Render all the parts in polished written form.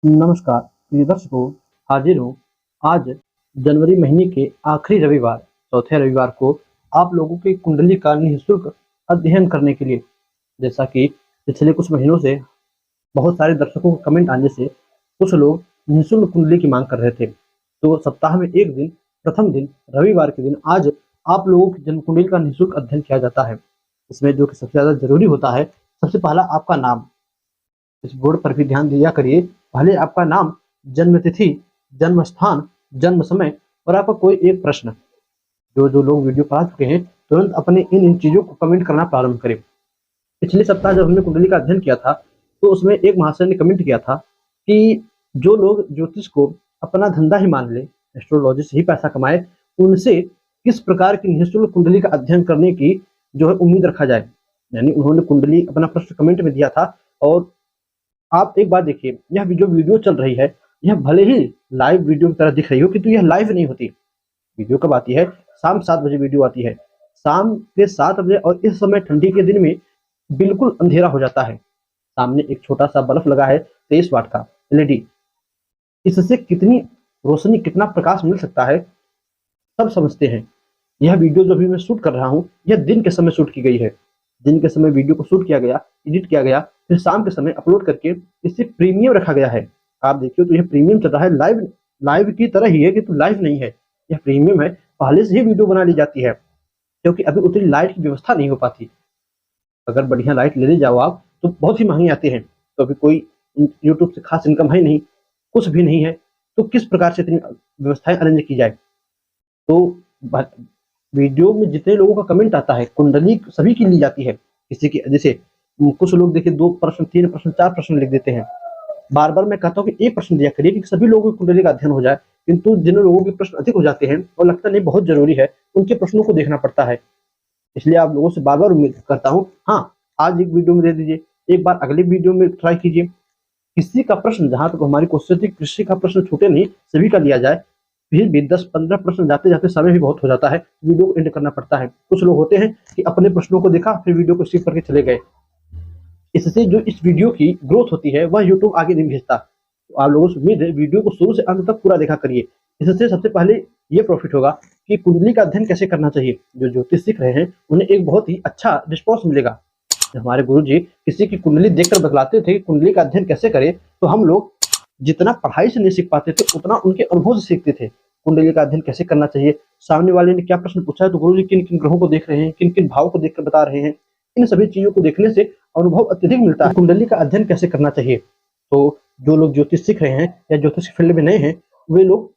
नमस्कार प्रिय दर्शकों, हाजिर हूँ आज जनवरी महीने के आखिरी रविवार चौथे रविवार को आप लोगों की कुंडली का निःशुल्क अध्ययन करने के लिए। जैसा कि पिछले कुछ महीनों से बहुत सारे दर्शकों के कमेंट आने से कुछ लोग निःशुल्क कुंडली की मांग कर रहे थे। तो सप्ताह में एक दिन, प्रथम दिन रविवार के दिन आज आप लोगों की जन्म कुंडली का निःशुल्क अध्ययन किया जाता है। इसमें जो कि सबसे ज़्यादा ज़रूरी होता है, सबसे पहला आपका नाम। इस बोर्ड पर भी ध्यान दिया करिए। पहले आपका नाम, जन्म तिथि, जन्म स्थान, जन्म समय और आपका कोई एक प्रश्न। जो लोग वीडियो पढ़ा चुके हैं तुरंत अपने इन चीज़ों को कमेंट करना प्रारंभ करें। पिछले सप्ताह जब हमने कुंडली का अध्ययन किया था तो उसमें एक महाशय ने कमेंट किया था कि जो लोग ज्योतिष को अपना धंधा ही मान ले, एस्ट्रोलॉजी से ही पैसा कमाए, उनसे किस प्रकार की निःशुल्क कुंडली का अध्ययन करने की जो है उम्मीद रखा जाए। यानी उन्होंने कुंडली अपना प्रश्न कमेंट में दिया था। और आप एक बात देखिए, यह जो वीडियो चल रही है, यह भले ही लाइव वीडियो की तरह दिख रही हो, किंतु यह लाइव नहीं होती। वीडियो कब आती है? शाम 7 बजे वीडियो आती है। शाम के 7 बजे, और इस समय ठंडी के दिन में बिल्कुल अंधेरा हो जाता है। सामने एक छोटा-सा बल्ब लगा है 23 वाट का एलईडी। इससे कितनी रोशनी, कितना प्रकाश मिल सकता है, सब समझते हैं। यह वीडियो जो अभी मैं शूट कर रहा हूँ, यह दिन के समय शूट की गई है। दिन के समय वीडियो को शूट किया गया, एडिट किया गया, फिर शाम के समय अपलोड करके इसे प्रीमियम रखा गया है। आप देखिए तो यह प्रीमियम चल रहा है, लाइव लाइव की तरह ही है, किंतु लाइव नहीं है, यह प्रीमियम है। पहले से ही वीडियो बना ली जाती है, क्योंकि अभी उतनी लाइट की व्यवस्था नहीं हो पाती। अगर बढ़िया लाइट लेने जाओ आप तो बहुत ही महंगी आती है। तो अभी कोई यूट्यूब से खास इनकम है नहीं, कुछ भी नहीं है, तो किस प्रकार से इतनी व्यवस्थाएं अरेंज की जाए। तो वीडियो में जितने लोगों का कमेंट आता है, कुंडली सभी की ली जाती है। किसी की जैसे कुछ लोग देखिए 2 प्रश्न, 3 प्रश्न, 4 प्रश्न लिख देते हैं। बार-बार मैं कहता हूँ कि एक प्रश्न दिया करिए कि सभी लोगों की कुंडली का अध्ययन हो जाए। किंतु जिन लोगों के प्रश्न अधिक हो जाते हैं और लगता नहीं बहुत ज़रूरी है, उनके प्रश्नों को देखना पड़ता है। इसलिए आप लोगों से बार-बार उम्मीद करता हूँ, हाँ, आज एक वीडियो में दे दीजिए, एक बार अगली वीडियो में ट्राई कीजिए। किसी का प्रश्न, जहाँ तक हमारी कोशिश थी, किसी का प्रश्न छूटे नहीं, सभी का लिया जाए। फिर भी 10-15 प्रश्न जाते-जाते समय भी बहुत हो जाता है, वीडियो को एंड करना पड़ता है। कुछ लोग होते हैं कि अपने प्रश्नों को देखा, फिर वीडियो को स्किप करके चले गए। इससे जो इस वीडियो की ग्रोथ होती है, वह यूट्यूब आगे नहीं भेजता। तो आप लोगों से उम्मीद है वीडियो को शुरू से अंत तक पूरा देखा करिए। इससे सबसे पहले ये प्रॉफिट होगा कि कुंडली का अध्ययन कैसे करना चाहिए। जो ज्योतिष सीख रहे हैं उन्हें एक बहुत ही अच्छा रिस्पॉन्स मिलेगा। हमारे गुरुजी किसी की कुंडली देखकर बतलाते थे कि कुंडली का अध्ययन कैसे करें, तो हम लोग जितना पढ़ाई से नहीं सीख पाते थे, उतना उनके अनुभव से सीखते थे। कुंडली का अध्ययन कैसे करना चाहिए, सामने वाले ने क्या प्रश्न पूछा है तो गुरुजी किन-किन ग्रहों को देख रहे हैं, किन-किन भावों को देखकर बता रहे हैं। इन सभी चीज़ों को देखने से अनुभव अत्यधिक मिलता है। कुंडली का अध्ययन कैसे करना चाहिए, तो जो लोग ज्योतिष सीख रहे हैं या ज्योतिष के फील्ड में नए हैं, वे लोग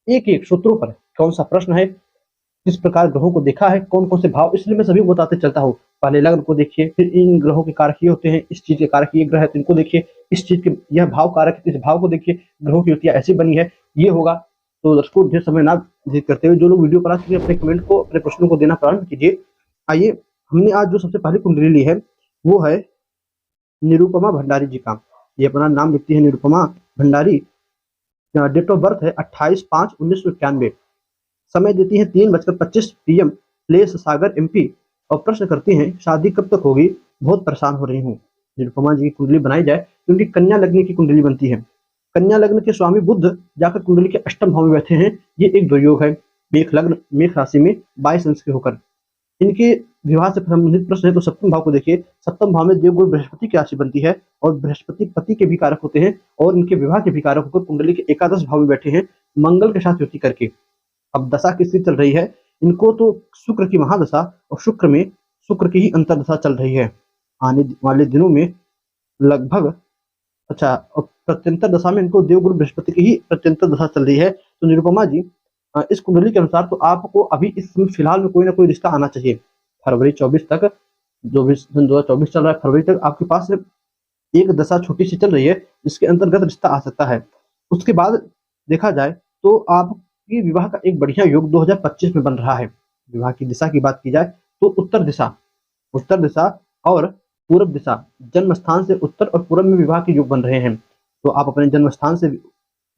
एक-एक सूत्रों पर कौन-सा प्रश्न है, किस प्रकार ग्रहों को देखा है, कौन-कौन से भाव, इसलिए मैं सभी को बताते चलता हूँ। पहले लग्न को देखिए, फिर इन ग्रहों के कारक ये होते हैं, इस चीज़ के कारक ये ग्रह है तो इनको देखिए, इस चीज़ के यह भाव कारक है, इस भाव को देखिए, ग्रहों की युतियाँ ऐसी बनी है, ये होगा। तो दर्शकों ढेर समय ना व्यतीत करते हुए जो लोग वीडियो पर आ चुके हैं, अपने कमेंट को, अपने प्रश्नों को देना प्रारंभ कीजिए। आइए, हमने आज जो सबसे पहली कुंडली ली है, वो है निरुपमा भंडारी जी का। ये अपना नाम लिखती है Nirupama Bhandari. Date of birth है 28/5/1991। समय देती हैं 3:25 PM, प्लेस सागर MP। और प्रश्न करती हैं शादी कब तक होगी, बहुत परेशान हो रही हूँ। निरुपमा जी की कुंडली बनाई जाए तो उनकी कन्या लग्न की कुंडली बनती है। कन्या लग्न के स्वामी बुध जाकर कुंडली के अष्टम भाव में बैठे हैं। ये एक दुर्योग है। मेष लग्न, मेष राशि में 22 अंश के होकर इनके विवाह से संबंधित प्रश्न है तो सप्तम भाव को देखिए। सप्तम भाव में देवगुरु बृहस्पति की राशि बनती है और बृहस्पति पति के भी कारक होते हैं और इनके विवाह के भी कारक होकर कुंडली के एकादश भाव में बैठे हैं, मंगल के साथ युति करके। अब दशा किसकी चल रही है, इनको तो शुक्र की महादशा और शुक्र की ही अंतर्दशा चल रही है। आने वाले दिनों में लगभग और प्रत्यंतर दशा में इनको देवगुरु बृहस्पति की ही प्रत्यंतर दशा चल रही है। तो निरुपमा जी, इस कुंडली के अनुसार तो आपको अभी इस समय फिलहाल में कोई ना कोई रिश्ता आना चाहिए। फरवरी 24 तक, जो भी सन 2024 चल रहा है, फरवरी तक आपके पास एक दशा छोटी सी चल रही है जिसके अंतर्गत रिश्ता आ सकता है। उसके बाद देखा जाए तो आपकी विवाह का एक बढ़िया योग 2025 में बन रहा है। विवाह की दिशा की बात की जाए तो उत्तर दिशा और पूर्व दिशा, जन्म स्थान से उत्तर और पूर्व में विवाह के योग बन रहे हैं। तो आप अपने जन्म स्थान से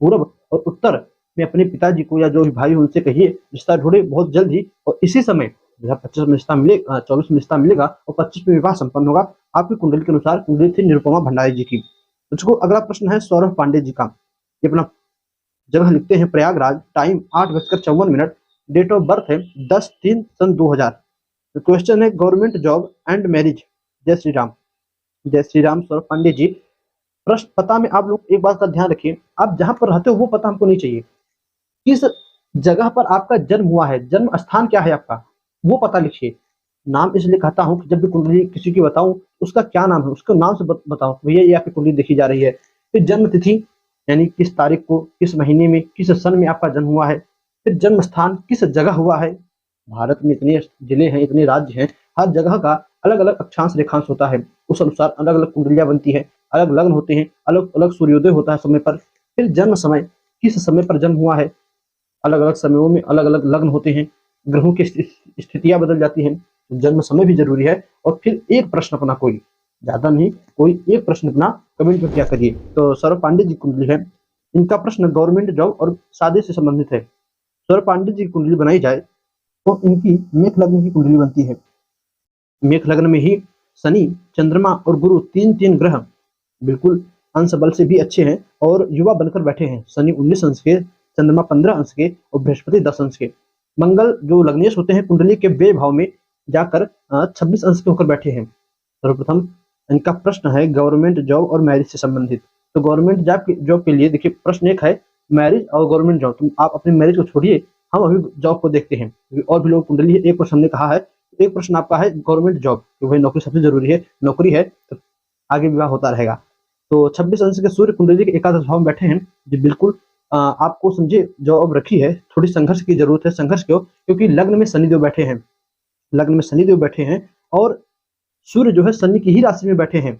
पूर्व और उत्तर में अपने पिताजी को या जो भी भाई उनसे कहिए रिश्ता ढूंढे बहुत जल्द ही। और इसी समय 2025 में रिश्ता मिलेगा, 24 में रिश्ता मिलेगा और 25 में विवाह संपन्न होगा। आपकी कुंडली के अनुसार कुंडली थी निरुपमा भंडारी जी की। मुझको अगला प्रश्न है सौरभ पांडे जी का। ये अपना जगह लिखते हैं Prayagraj, time 8:54, date of birth है 10/3/2000। क्वेश्चन है गवर्नमेंट जॉब एंड मैरिज। जय श्री राम। जय श्री राम सौरभ पांडे जी। प्रश्न पता में आप लोग एक बात का ध्यान रखिए, आप जहां पर रहते हो वो पता हमको नहीं चाहिए। किस जगह पर आपका जन्म हुआ है, जन्म स्थान क्या है आपका, वो पता लिखिए। नाम इसलिए कहता हूँ कि जब भी कुंडली किसी की बताऊं उसका क्या नाम है, उसको नाम से बताओ भैया ये आपकी कुंडली देखी जा रही है। फिर जन्म तिथि यानी किस तारीख को, किस महीने में, किस सन में आपका जन्म हुआ है। फिर जन्म स्थान किस जगह हुआ है। भारत में इतने जिले हैं, इतने राज्य हैं, हर जगह का अलग अलग अक्षांश रेखांश होता है, उस अनुसार अलग अलग कुंडलियां बनती है, अलग लग्न होते हैं, अलग अलग सूर्योदय होता है समय पर। फिर जन्म समय, किस समय पर जन्म हुआ है, अलग अलग समयों में अलग अलग लग्न होते हैं, ग्रहों की स्थितियां बदल जाती हैं, तो जन्म समय भी जरूरी है। और फिर एक प्रश्न अपना, कोई ज्यादा नहीं, कोई एक प्रश्न अपना कमेंट में क्या करिए। तो सौरभ पांडे जी कुंडली है, इनका प्रश्न गवर्नमेंट जॉब और शादी से संबंधित है। सौरभ पांडे जी की कुंडली बनाई जाए तो इनकी मेष लग्न की कुंडली बनती है। मेष लग्न में ही शनि, चंद्रमा और गुरु तीन तीन ग्रह बिल्कुल अंश बल से भी अच्छे हैं और युवा बनकर बैठे हैं। शनि 19 अंश के, चंद्रमा 15 अंश के और बृहस्पति 10 अंश के। मंगल जो लग्नेश होते हैं कुंडली के व्यय भाव में जाकर 26 अंश के होकर बैठे हैं। सर्वप्रथम इनका प्रश्न है गवर्नमेंट जॉब और मैरिज से संबंधित। तो गवर्नमेंट जॉब के लिए देखिए प्रश्न एक है मैरिज और गवर्नमेंट जॉब। तुम आप अपनी मैरिज को छोड़िए, हम अभी जॉब को देखते हैं, और भी लोग कुंडली है। एक प्रश्न हमने कहा है, एक प्रश्न आपका है गवर्नमेंट जॉब, क्योंकि नौकरी सबसे जरूरी है, नौकरी है तो आगे विवाह होता रहेगा। तो 26 अंश के सूर्य कुंडली के एकादश भाव में बैठे हैं, जो बिल्कुल आपको समझे जॉब रखी है, थोड़ी संघर्ष की जरूरत है। संघर्ष क्यों? क्योंकि लग्न में शनिदेव बैठे हैं, लग्न में शनिदेव बैठे हैं और सूर्य जो है शनि की ही राशि में बैठे हैं।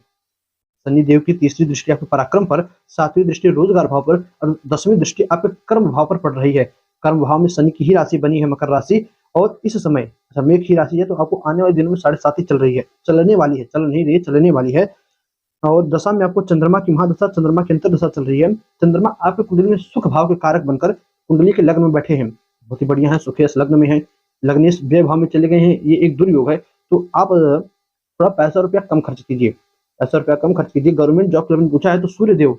शनिदेव की तीसरी दृष्टि आपके पराक्रम पर, सातवीं दृष्टि रोजगार भाव पर और 10वीं दृष्टि आपके कर्म भाव पर पड़ रही है। कर्म भाव में शनि की ही राशि बनी है, मकर राशि। और इस समय मेघ की राशि है, तो आपको आने वाले दिनों में 7.5 चल रही है, चलने वाली है, चल नहीं रही है, चलने वाली है। और दशा में आपको चंद्रमा की महादशा, चंद्रमा की अंतर दशा चल रही है। चंद्रमा आपके कुंडली में सुख भाव के कारक बनकर कुंडली के लग्न में बैठे हैं, बहुत ही बढ़िया है, सुखेश लग्न में है। लग्नेश व्यय भाव में चले गए हैं, ये एक दुर्योग है। तो आप थोड़ा पैसा रुपया कम खर्च कीजिए, पैसा रुपया कम खर्च कीजिए। गवर्नमेंट जॉब के लिए पूछा है तो सूर्य देव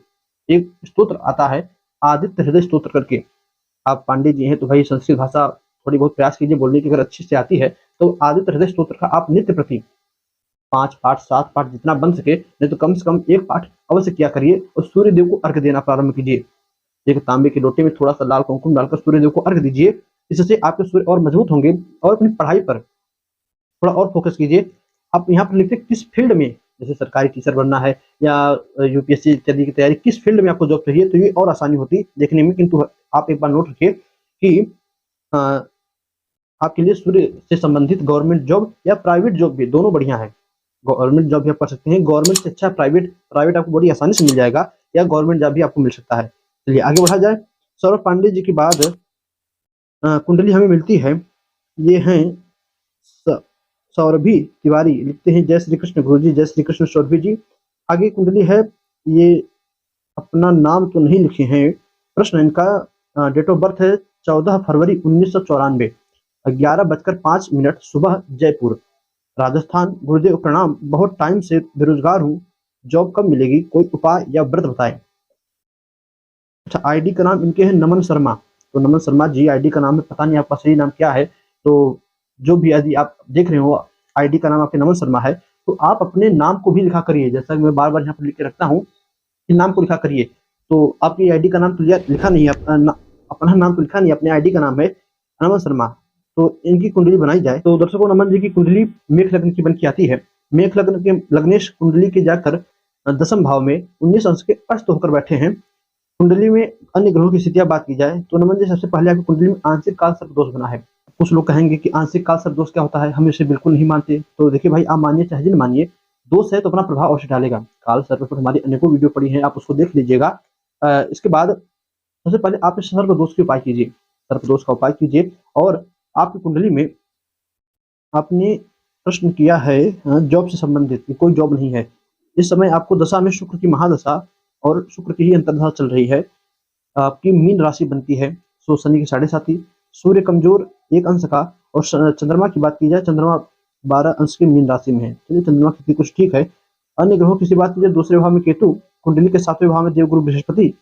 एक स्तोत्र आता है आदित्य हृदय स्तोत्र करके। आप पांडे जी हैं तो भाई संस्कृत भाषा थोड़ी बहुत प्रयास कीजिए बोलने की, अगर अच्छी से आती है तो आदित्य हृदय स्तोत्र का आप नित्य प्रति 5 पाठ 7 पाठ जितना बन सके, नहीं तो कम से कम 1 पाठ अवश्य किया करिए और सूर्य देव को अर्घ देना प्रारंभ कीजिए। एक तांबे के लोटे में थोड़ा सा लाल कुमकुम डालकर सूर्य देव को अर्घ दीजिए, इससे आपके सूर्य और मजबूत होंगे। और अपनी पढ़ाई पर थोड़ा और फोकस कीजिए। आप यहाँ पर लिखते किस फील्ड में, जैसे सरकारी टीचर बनना है या यूपीएससी इत्यादि की तैयारी, किस फील्ड में आपको जॉब चाहिए, तो ये और आसानी होती देखने में। किंतु आप एक बार नोट रखिए कि आपके लिए सूर्य से संबंधित गवर्नमेंट जॉब या प्राइवेट जॉब भी दोनों बढ़िया है। गवर्नमेंट जॉब भी आप कर सकते हैं, गवर्नमेंट से अच्छा प्राइवेट आपको बड़ी आसानी से मिल जाएगा, या गवर्नमेंट जॉब भी आपको मिल सकता है। चलिए आगे बढ़ा जाए। सौरभ पांडे जी के बाद कुंडली हमें मिलती है, ये हैं सौरभी तिवारी, लिखते हैं जय श्री कृष्ण गुरु जी। जय श्री कृष्ण सौरभी जी। आगे कुंडली है, ये अपना नाम तो नहीं लिखे हैं। प्रश्न इनका डेट ऑफ बर्थ है 14 फरवरी 1994, 11:05 सुबह, जयपुर राजस्थान। गुरुदेव प्रणाम, बहुत टाइम से बेरोजगार हूँ, जॉब कब मिलेगी, कोई उपाय या व्रत बताएं। अच्छा, आईडी का नाम इनके है नमन शर्मा। तो नमन शर्मा जी आईडी का नाम है, पता नहीं आपका सही नाम क्या है। तो जो भी यदि आप देख रहे हो आईडी का नाम आपके नमन शर्मा है, तो आप अपने नाम को भी लिखा करिए, जैसा कि मैं बार बार यहाँ पर लिख के रखता हूँ कि नाम को लिखा करिए। तो आपकी आईडी का नाम तो लिखा नहीं है, अपना नाम तो लिखा नहीं, अपने आईडी का नाम है नमन शर्मा। तो इनकी कुंडली बनाई जाए तो दर्शकों नमन जी की कुंडली मेष लग्न की बन के आती है। मेष लग्न के लग्नेश कुंडली के जाकर 10वें भाव में 19 अंश के अस्त होकर बैठे हैं। कुंडली में अन्य ग्रहों की स्थितियां बात की जाए तो नमन जी सबसे पहले आपकी कुंडली में आंशिक काल सर्प दोष बना है। कुछ लोग कहेंगे कि आंशिक काल सर्प दोष क्या होता है, हम इसे बिल्कुल नहीं मानते। तो देखिए भाई, आप मानिए चाहे नहीं मानिए, दोष है तो अपना प्रभाव अवश्य डालेगा। काल सर्प पर हमारी अनेकों वीडियो पड़ी है, आप उसको देख लीजिएगा। इसके बाद सबसे पहले आप इस सर्प दोष के उपाय कीजिए, सर्प दोष का उपाय कीजिए। और आपकी कुंडली में आपने प्रश्न किया है जॉब से संबंधित, कोई जॉब नहीं है इस समय। आपको दशा में शुक्र की महादशा और शुक्र की ही अंतर्दशा चल रही है। आपकी मीन राशि बनती है, सो शनि की 7.5, सूर्य कमजोर 1 अंश का। और चंद्रमा की बात की जाए, चंद्रमा 12 अंश की मीन राशि में है। चलिए चंद्रमा की कुछ ठीक है। अन्य ग्रहों की बात की जाए, दूसरे भाव में केतु कुंडली के 7वें भाव में देवगुरु बृहस्पति,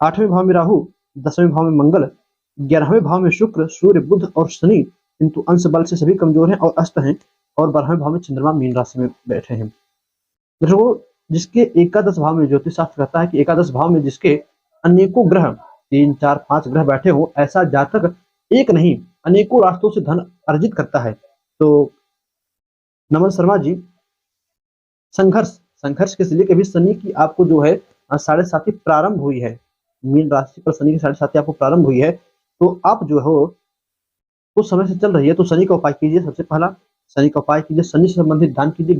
8वें भाव में राहु, 10वें भाव में मंगल, 11वें भाव में शुक्र, सूर्य, बुध और शनि, किंतु अंश बल से सभी कमजोर हैं और अस्त हैं, और 12वें भाव में चंद्रमा मीन राशि में बैठे हैं। दर्शकों, जिसके एकादश भाव में ज्योतिष शास्त्र कहता है कि एकादश भाव में जिसके अनेकों ग्रह 3, 4, 5 ग्रह बैठे हो, ऐसा जातक एक नहीं अनेकों रास्तों से धन अर्जित करता है। तो नमन शर्मा जी, संघर्ष के लिए कभी शनि की आपको जो है साढ़े साथी प्रारंभ हुई है, मीन राशि पर शनि की साढ़े साथी आपको प्रारंभ हुई है, तो आप जो हो कुछ समय से चल रही है, तो शनि का उपाय कीजिए। सबसे पहला शनि का उपाय कीजिए, शनि से संबंधित दान कीजिए,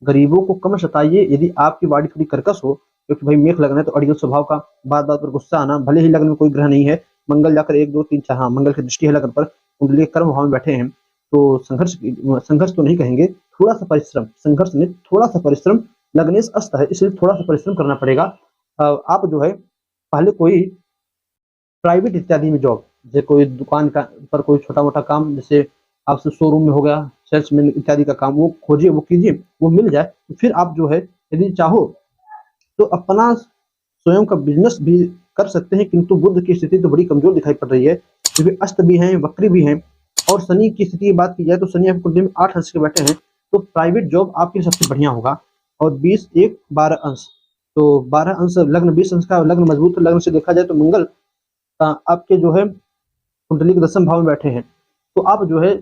गरीबों को कम सताइए। यदि आपकी वाणी थोड़ी कर्कश हो, क्योंकि भाई मेष लग्न है तो अड़ियल स्वभाव का, बात बात पर गुस्सा आना, भले ही लग्न में कोई ग्रह नहीं है, मंगल जाकर 1, 2, 3, 4, हाँ मंगल की दृष्टि है लग्न पर, कुंडली कर्म भाव में बैठे हैं, तो संघर्ष तो नहीं कहेंगे, थोड़ा सा परिश्रम, संघर्ष में थोड़ा सा परिश्रम, लग्नेश अस्त है इसलिए थोड़ा सा परिश्रम करना पड़ेगा। आप जो है पहले कोई प्राइवेट इत्यादि में जॉब, जैसे कोई दुकान का पर कोई छोटा मोटा काम, जैसे आपसे शोरूम में हो गया, सेल्समैन इत्यादि का काम, वो खोजिए, वो कीजिए, वो मिल जाए तो फिर आप जो है यदि चाहो तो अपना स्वयं का बिजनेस भी कर सकते हैं, किंतु बुध की स्थिति तो बड़ी कमजोर दिखाई पड़ रही है, क्योंकि अस्त भी हैं, वक्री भी हैं, और शनि की स्थिति की बात की जाए तो शनि आपकी कुंडली में 8 अंश के बैठे हैं, तो प्राइवेट जॉब आपके लिए सबसे बढ़िया होगा। और 20, 1, 12 अंश, तो 12 अंश लग्न 20 अंश का लग्न मजबूत लग्न से देखा जाए तो मंगल आपके जो है कुंडली के 10वें भाव में बैठे हैं, तो आप जो है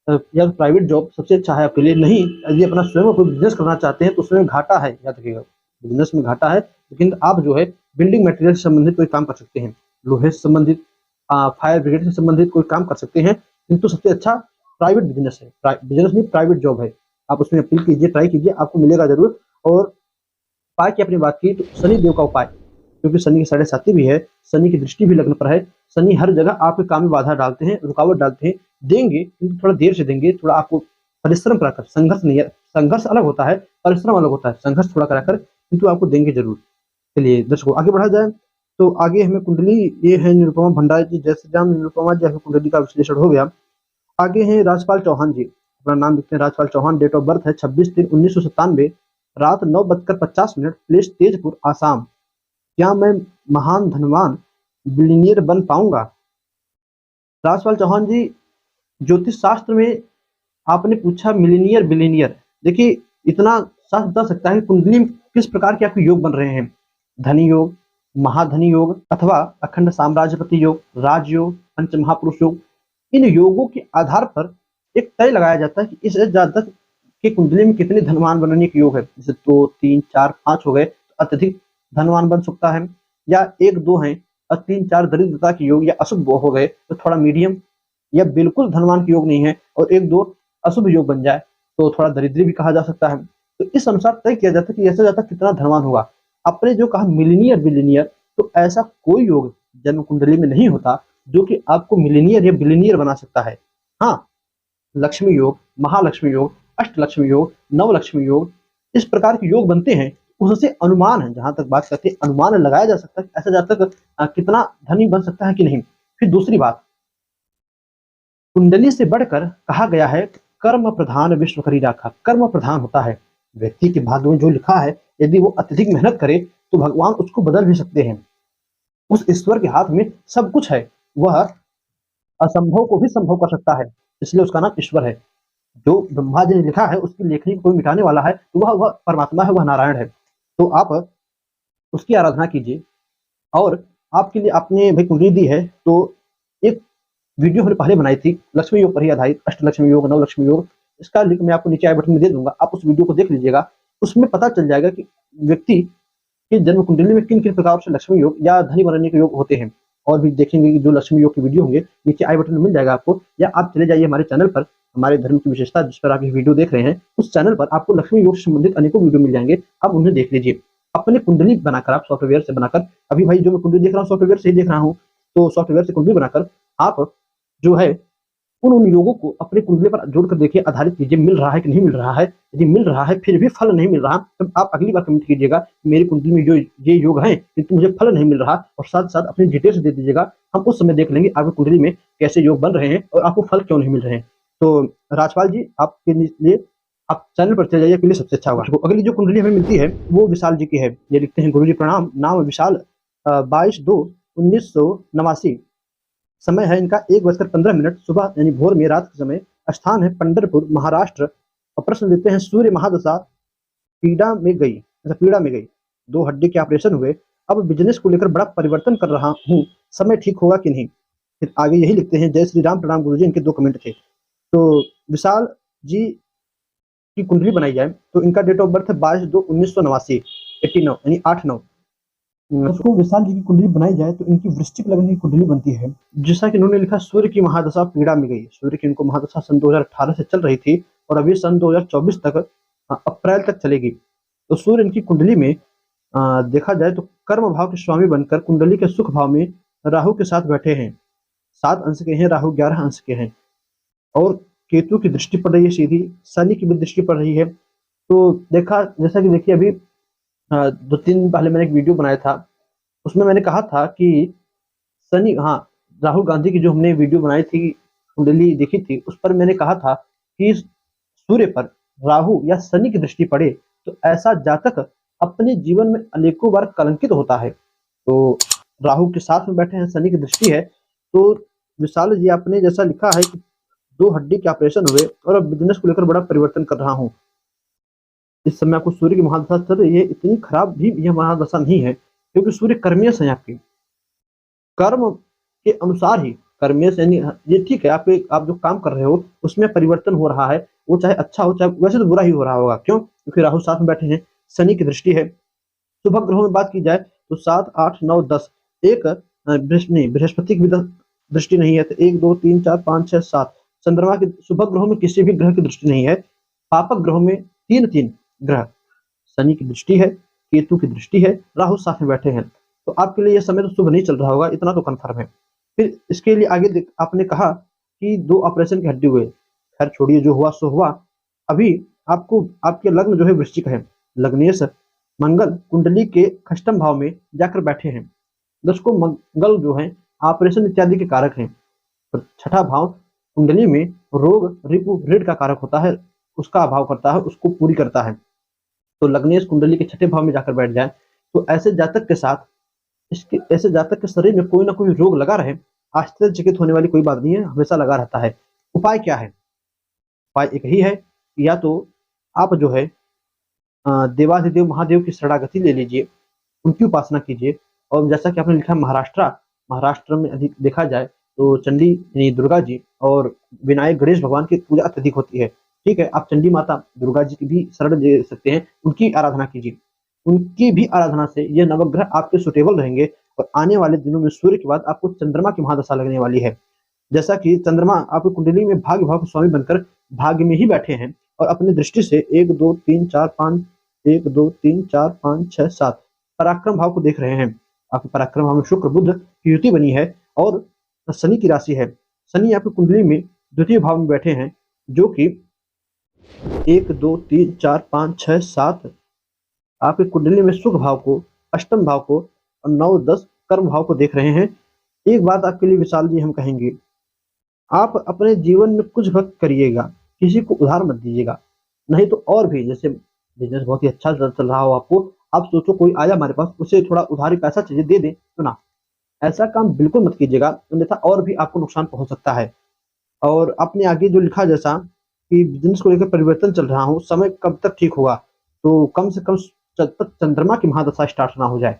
या प्राइवेट जॉब सबसे अच्छा है आपके लिए। नहीं, यदि अपना स्वयं कोई बिजनेस करना चाहते हैं तो उसमें घाटा है, याद रखिएगा, बिजनेस में घाटा है, लेकिन आप जो है बिल्डिंग मटेरियल से संबंधित कोई काम कर सकते हैं, लोहे से संबंधित, फायर ब्रिगेड से संबंधित कोई काम कर सकते हैं, किंतु सबसे अच्छा प्राइवेट बिजनेस है, बिजनेस में प्राइवेट जॉब है। आप उसमें अपील कीजिए, ट्राई कीजिए, आपको मिलेगा जरूर। और उपाय की अपनी बात की तो शनि देव का उपाय, क्योंकि शनि की साढ़े साथी भी है, शनि की दृष्टि भी लग्न पर है, शनि हर जगह आपके काम में बाधा डालते हैं, रुकावट डालते हैं, देंगे किंतु थोड़ा देर से देंगे, थोड़ा आपको परिश्रम कराकर, संघर्ष नहीं है, संघर्ष अलग होता है, परिश्रम अलग होता है, संघर्ष थोड़ा कराकर किंतु आपको देंगे जरूर। चलिए दर्शकों आगे बढ़ा जाए, तो आगे हमें कुंडली ये है निरुपमा भंडारी जी, जय श्री राम। निरुपमा जी, कुंडली का विश्लेषण हो गया। आगे हैं राजपाल चौहान जी, अपना नाम लिखते हैं Rajpal Chauhan, date of birth है 26/3/1997, रात 9:50, प्लेस तेजपुर, आसाम। क्या मैं महान धनवान बिलियनियर बन पाऊंगा? राजपाल चौहान जी, ज्योतिष शास्त्र में आपने पूछा मिलीनियर बिलियनियर, देखिए इतना साफ बता सकता है कुंडली में किस प्रकार के आपके योग बन रहे हैं, धनी योग, महाधनी योग, अथवा अखंड साम्राज्यपति योग, राजयोग, पंच महापुरुष योग। इन योगों के आधार पर एक तय लगाया जाता है कि इस जातक के कुंडली में कितने धनवान बनने के योग है। जैसे 2, 3, 4, 5 हो गए तो अत्यधिक धनवान बन सकता है, या 1, 2 हैं और 3, 4 दरिद्रता के योग या अशुभ हो गए तो थोड़ा मीडियम, या बिल्कुल धनवान के योग नहीं है और 1, 2 अशुभ योग बन जाए तो थोड़ा दरिद्री भी कहा जा सकता है। तो इस अनुसार तय किया जाता है कि ऐसा जातक कितना धनवान होगा। आपने जो कहा मिलीनियर बिलियनियर, तो ऐसा कोई योग जन्म कुंडली में नहीं होता जो कि आपको मिलीनियर या बिलियनियर बना सकता है। हाँ, लक्ष्मी योग, महालक्ष्मी योग, अष्टलक्ष्मी योग, नवलक्ष्मी योग, इस प्रकार के योग बनते हैं, उससे अनुमान है, जहां तक बात करते हैं अनुमान लगाया जा सकता है ऐसा जातक कितना धनी बन सकता है कि नहीं। फिर दूसरी बात, कुंडली से बढ़कर कहा गया है कर्म प्रधान विश्व करी राखा, कर्म प्रधान होता है व्यक्ति के भाग्य में जो लिखा है, यदि वो अत्यधिक मेहनत करे तो भगवान उसको बदल भी सकते हैं। उस ईश्वर के हाथ में सब कुछ है, वह असंभव को भी संभव कर सकता है, इसलिए उसका नाम ईश्वर है। जो ब्रह्मा जी ने लिखा है उसकी लेखनी को कोई मिटाने वाला है तो वह परमात्मा है, वह नारायण है। तो आप उसकी आराधना कीजिए। और आपके लिए आपने भाई कुंडली दी है तो एक वीडियो हमने पहले बनाई थी लक्ष्मी योग पर ही आधारित, अष्टलक्ष्मी योग, नवलक्ष्मी योग, इसका लिंक मैं आपको नीचे आई बटन में दे दूंगा, आप उस वीडियो को देख लीजिएगा। उसमें पता चल जाएगा कि व्यक्ति के जन्म कुंडली में किन किन प्रकार से लक्ष्मी योग या धनी बनने के योग होते हैं। और भी देखेंगे कि जो लक्ष्मी योग के वीडियो होंगे नीचे आई बटन में मिल जाएगा आपको, या आप चले जाइए हमारे चैनल पर, हमारे धर्म की विशेषता जिस पर आप ये वीडियो देख रहे हैं उस चैनल पर आपको लक्ष्मी योग से संबंधित अनेकों वीडियो मिल जाएंगे, आप उन्हें देख लीजिए। अपने कुंडली बनाकर आप सॉफ्टवेयर से बनाकर, अभी भाई जो मैं कुंडली देख रहा हूँ सॉफ्टवेयर से ही देख रहा हूँ, तो सॉफ्टवेयर से कुंडली बनाकर आप जो है उन योगों को अपने कुंडली पर जोड़कर देखिए, आधारित कीजिए, मिल रहा है कि नहीं मिल रहा है। यदि मिल रहा है फिर भी फल नहीं मिल रहा, तब आप अगली बार कमेंट कीजिएगा मेरी कुंडली में जो ये योग हैं किंतु मुझे फल नहीं मिल रहा, और साथ साथ अपनी डिटेल्स दे दीजिएगा। हम उस समय देख लेंगे आपकी कुंडली में कैसे योग बन रहे हैं और आपको फल क्यों नहीं मिल रहे हैं। तो राजपाल जी, आपके लिए आप चैनल पर चले जाइए, आपके लिए सबसे अच्छा होगा। अगली जो कुंडली हमें मिलती है वो विशाल जी की है। ये लिखते हैं, गुरु जी प्रणाम, नाम विशाल, 22/2/1989। समय है इनका 1:15 सुबह यानी भोर में, रात के समय। स्थान है पंढरपुर, महाराष्ट्र। और प्रश्न देते हैं, सूर्य महादशा पीड़ा में गई, अच्छा पीड़ा में गई, 2 हड्डी के ऑपरेशन हुए, अब बिजनेस को लेकर बड़ा परिवर्तन कर रहा हूँ, समय ठीक होगा कि नहीं। फिर आगे यही लिखते हैं, जय श्री राम, प्रणाम गुरुजी। इनके 2 कमेंट थे। तो विशाल जी की कुंडली बनाई जाए तो इनका डेट ऑफ बर्थ है 22/2/1989, 89 यानी 8/9। उसको विशाल जी की कुंडली बनाई जाए तो इनकी वृश्चिक लग्न की कुंडली बनती है। जैसा कि इन्होंने लिखा, सूर्य की महादशा पीड़ा में गई। सूर्य की इनको महादशा सन 2018 से चल रही थी और अभी सन 2024 तक, अप्रैल तक चलेगी। तो सूर्य इनकी कुंडली में देखा जाए तो कर्म भाव के स्वामी बनकर कुंडली के सुख भाव में राहु के साथ बैठे हैं। 7 अंश के हैं राहु, 11 अंश के हैं। और केतु की दृष्टि पड़ रही है सीधी, शनि की भी दृष्टि पड़ रही है। तो देखा, जैसा कि देखिए अभी 2-3 दिन पहले मैंने एक वीडियो बनाया था, उसमें मैंने कहा था कि शनि, हाँ, राहुल गांधी की जो हमने वीडियो बनाई थी, कुंडली देखी थी, उस पर मैंने कहा था कि सूर्य पर राहु या शनि की दृष्टि पड़े तो ऐसा जातक अपने जीवन में अनेकों बार कलंकित होता है। तो राहु के साथ में बैठे हैं, शनि की दृष्टि है। तो विशाल जी आपने जैसा लिखा है कि 2 हड्डी के ऑपरेशन हुए और अब बिजनेस को लेकर बड़ा परिवर्तन कर रहा हूँ। इस समय आपको सूर्य की महादशा चल रही है, इतनी खराब भी यह महादशा नहीं है, क्योंकि सूर्य कर्मेश है आपके, कर्म के अनुसार ही। कर्मेश यानी ये ठीक है, आप जो काम कर रहे हो उसमें परिवर्तन हो रहा है, वो चाहे अच्छा हो चाहे वैसे तो बुरा ही हो रहा होगा। क्यों? क्योंकि राहु साथ में बैठे हैं, शनि की दृष्टि है। शुभ ग्रहों में बात की जाए तो 7, 8, 9, 10, एक नहीं, बृहस्पति की भी दृष्टि नहीं है, तो 1, 2, 3, 4, 5, 6, 7 चंद्रमा की, शुभ ग्रहों में किसी भी ग्रह की दृष्टि नहीं है। पापक ग्रहों में 3 ग्रह, शनि की दृष्टि है, केतु की दृष्टि है, राहु साथ में बैठे हैं। तो आपके लिए यह समय तो शुभ नहीं चल रहा होगा, इतना तो कन्फर्म है। फिर इसके लिए आगे आपने कहा कि 2 ऑपरेशन की हड्डी हुए। खैर छोड़िए, जो हुआ सो हुआ। अभी आपको, आपके लग्न जो है वृश्चिक है, लग्नेश मंगल कुंडली के अष्टम भाव में जाकर बैठे हैं। दर्शकों, मंगल जो है ऑपरेशन इत्यादि के कारक हैं। तो छठा भाव कुंडली में रोग, रिपु, ऋण का कारक होता है, उसका अभाव करता है, उसको पूरी करता है। तो लग्नेश कुंडली के छठे भाव में जाकर बैठ जाए तो ऐसे जातक के साथ, इसके ऐसे जातक के शरीर में कोई ना कोई रोग लगा रहे, आश्चर्यचकित होने वाली कोई बात नहीं है, हमेशा लगा रहता है। उपाय क्या है? उपाय एक ही है, या तो आप जो है देवाधिदेव महादेव की शरणागति ले लीजिए, उनकी उपासना कीजिए। और जैसा कि आपने लिखा महाराष्ट्र, महाराष्ट्र में अधिक देखा जाए तो चंडी यानी दुर्गा जी और विनायक गणेश भगवान की पूजा अत्यधिक होती है। ठीक है, आप चंडी माता दुर्गा जी की भी शरण ले सकते हैं, उनकी आराधना कीजिए। उनकी भी आराधना से ये नवग्रह आपके सुटेबल रहेंगे। और आने वाले दिनों में सूर्य के बाद आपको चंद्रमा की महादशा लगने वाली है। जैसा कि चंद्रमा आपकी कुंडली में भाग्य भाव के स्वामी बनकर भाग्य में ही बैठे हैं और अपनी दृष्टि से 1, 2, 3, 4, 5, 1, 2, 3, 4, 5, 6, 7 पराक्रम भाव को देख रहे हैं। आपके पराक्रम भाव में शुक्र बुध की युति बनी है और शनि की राशि है। शनि आपकी कुंडली में द्वितीय भाव में बैठे हैं, जो कि 1, 2, 3, 4, 5, 6, 7 आपकी कुंडली में सुख भाव को, अष्टम भाव को और 9, 10 कर्म भाव को देख रहे हैं। एक बात आपके लिए विशाल जी हम कहेंगे, आप अपने जीवन में कुछ वक्त करिएगा, किसी को उधार मत दीजिएगा। नहीं तो और भी, जैसे बिजनेस बहुत ही अच्छा चल रहा हो आपको, आप सोचो कोई आया हमारे पास, उसे थोड़ा उधारी पैसा चाहिए, दे दे, तो ना, ऐसा काम बिल्कुल मत कीजिएगा, अन्यथा और भी आपको नुकसान पहुंच सकता है। और आपने आगे जो लिखा, जैसा कि बिजनेस को लेकर परिवर्तन चल रहा हूँ, समय कब तक ठीक होगा, तो कम से कम जब तक चंद्रमा की महादशा स्टार्ट ना हो जाए